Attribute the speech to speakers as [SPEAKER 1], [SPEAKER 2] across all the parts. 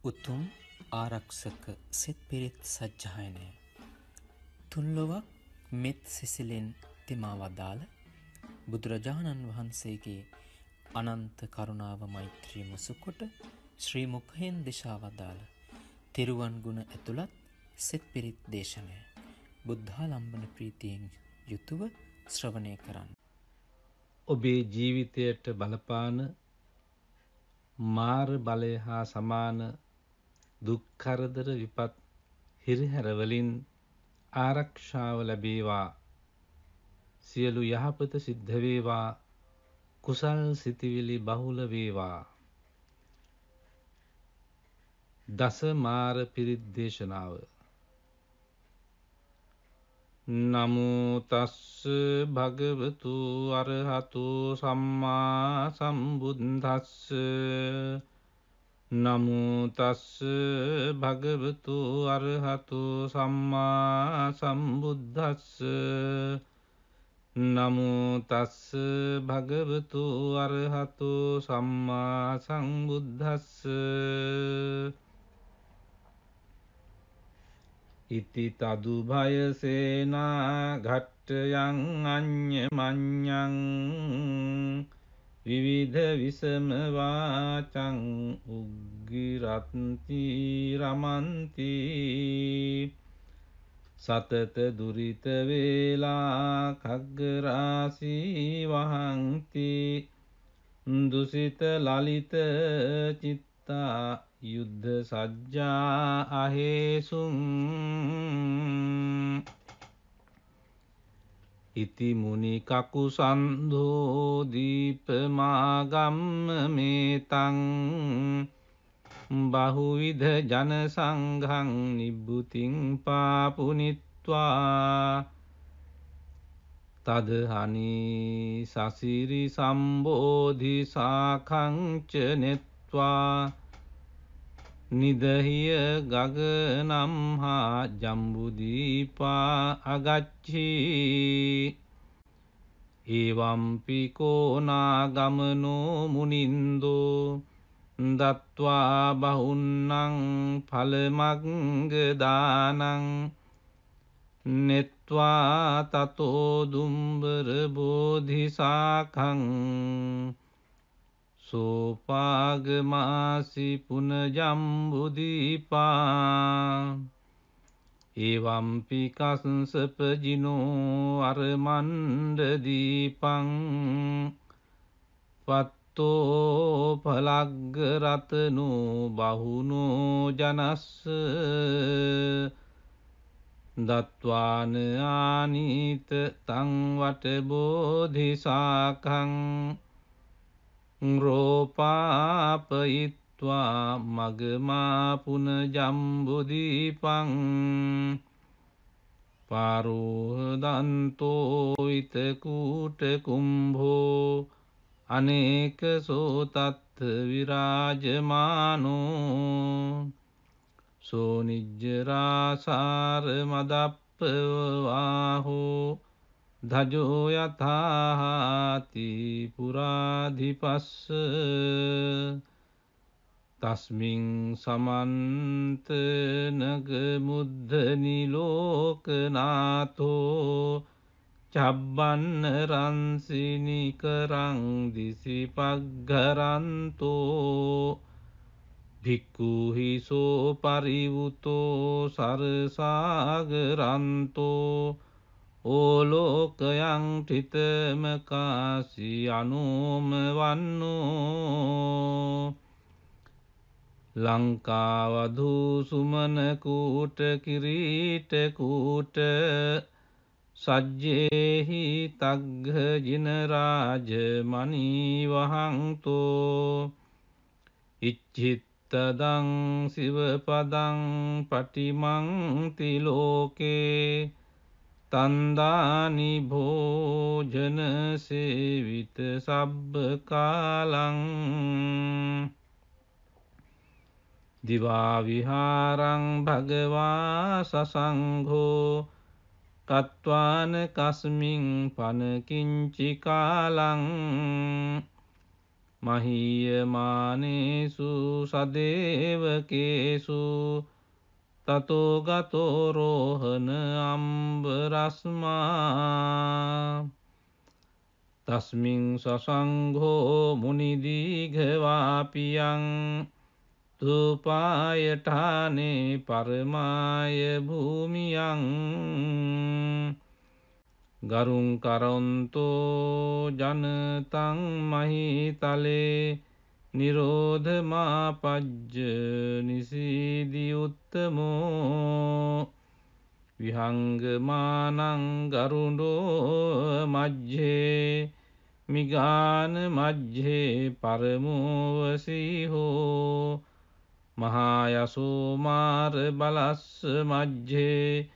[SPEAKER 1] උතුම් ආරක්ෂක සිත් පිරිත් සජ්ජායනය තුන්ලොවක් මෙත් සිසිලෙන් තෙමා වදාළ බුදුරජාණන් වහන්සේගේ අනන්ත කරුණාව මෛත්‍රිය මුසුකොට ශ්‍රී මුඛයෙන් දිශා වදාළ තෙරුවන් ගුණ ඇතුළත් සිත් පිරිත් දේශනය බුද්ධාලම්බන ප්‍රීතියෙන් යුතුව ශ්‍රවණය කරන්න.
[SPEAKER 2] ඔබේ ජීවිතයට බලපාන මාර බලය හා සමාන දුක් කරදර විපත් හිරිහැර වලින් ආරක්ෂාව ලැබේවා. සියලු යහපත සිද්ධ වේවා. කුසල් සිතිවිලි බහුල වේවා. දස මාර පිරිත් දේශනාව. නමෝ තස්ස භගවතු අරහතු සම්මා සම්බුද්දස්ස. නමෝ තස්ස භගවතු අරහතු සම්මා සම්බුද්දස්ස. නමෝ තස්ස භගවතු අරහතු සම්මා සම්බුද්දස්ස. ඉති තදු භය සේනා ඝට්ටයන් අඤ්ඤමඤ්ඤං විවිධ විසම වාචං උග්ගිරත්ති රමන්ති. සතත දුරිත වේලා කග්ගරාසී වහන්ති. දුසිත ලලිත චිත්තා යුද්ධ සජ්ජා අහේසුං. ඉති මුනි කකුසන්ධෝ දීපමාගම්ම මේතං බහුවිධ ජන සංඝං නිබ්බුතින් පාපුනිත්වා. තදහනි සසිරි සම්බෝධි සාඛංච නෙත්වා. නිදහිය ගගනම් හා ජම්බුදීපා අගච්ඡී. ඒවම්පි කෝනාගමනෝ මුනින්දෝ දත්වා බහුන්නං ඵලමග්ගදානං. නෙත්වා තතෝ දුම්බර බෝධිසාඛං. සෝපාගමාසි පුනජම්බුදීපා. ඒවම්පි කස්සපජිනෝ අරමණ්ඩ දීපං. වත්තෝ පලග්ග රතනෝ බහුනෝ ජනස්ස. දත්වාන ආනීත තං වට බෝධිසාඛං. රෝපාපයිත්වා මගමා පුනජම්බුදීපං. පාරෝහදන්තෝ ඉතකූට කුම්භෝ අනේක සෝතත්ථ විරාජමානෝ. සෝනිජ්ජරාසාර මදප්පවාහෝ ධජෝ යථාහාති පුරාධිපස්ස. තස්මින් සමන්ත නග මුද්ධනි ලෝකනාථෝ චබ්බන්න රන්සිනිකරං දිසිපග්ගරන්තෝ. භික්ඛුහි සෝ පරිවුතෝ සරසාගරන්තෝ. ඕලෝකයන් ඨිතමකාසි අනෝම වන්නෝ. ලංකාවධූ සුමන කූට කිරීට කූට සජ්ජේහි තග්ග ජිනරාජ මනී වහන්තෝ. ඉච්ඡිත්තදං සිවපදං පටිමං තිලෝකේ. තන්දානි භෝජන සේවිත සබ්බ කාලං. දිවා විහාරං භගවා සසංඝෝ කତ୍වාන කස්මින් පන කිංචි කාලං. මහීයමානේසු සදේවකේසු තතෝ ගතෝ රෝහණ අම්බරස්මා තස්මින් සසංඝෝ මුනිදීඝවාපියං තුපායඨානේ පරමාය භූමියං ගරුං කරොන්තෝ ජනතං මහිතලේ නිරෝධමාපජ්ජ නිසීදි උත්තමෝ විහංගමානං ගරුඩෝ මජ්ජේ මිගාන මජ්ජේ පරමෝවසීහෝ මහායසෝමාර බලස්ස මජ්ජේ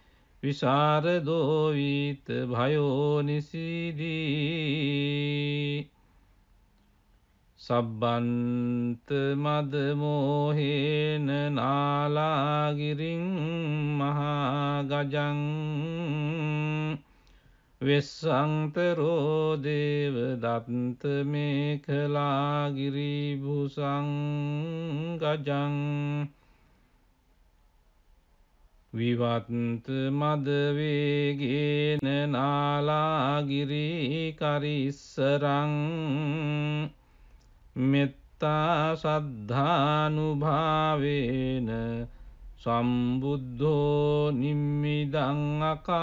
[SPEAKER 2] විසරදෝවිත භයෝ නිසිදී සබ්බන්ත මදමෝහේන නාලාගිරින් මහාගජං වෙස්සන්තරෝ දේව දත්ත මේකලාගිරිභුසං ගජං විවත්ත මදවේගේන නාලාගිරී කරිස්සරං මෙත්තා සද්ධානුභාවේන සම්බුද්ධෝ නිම්මිදං අකා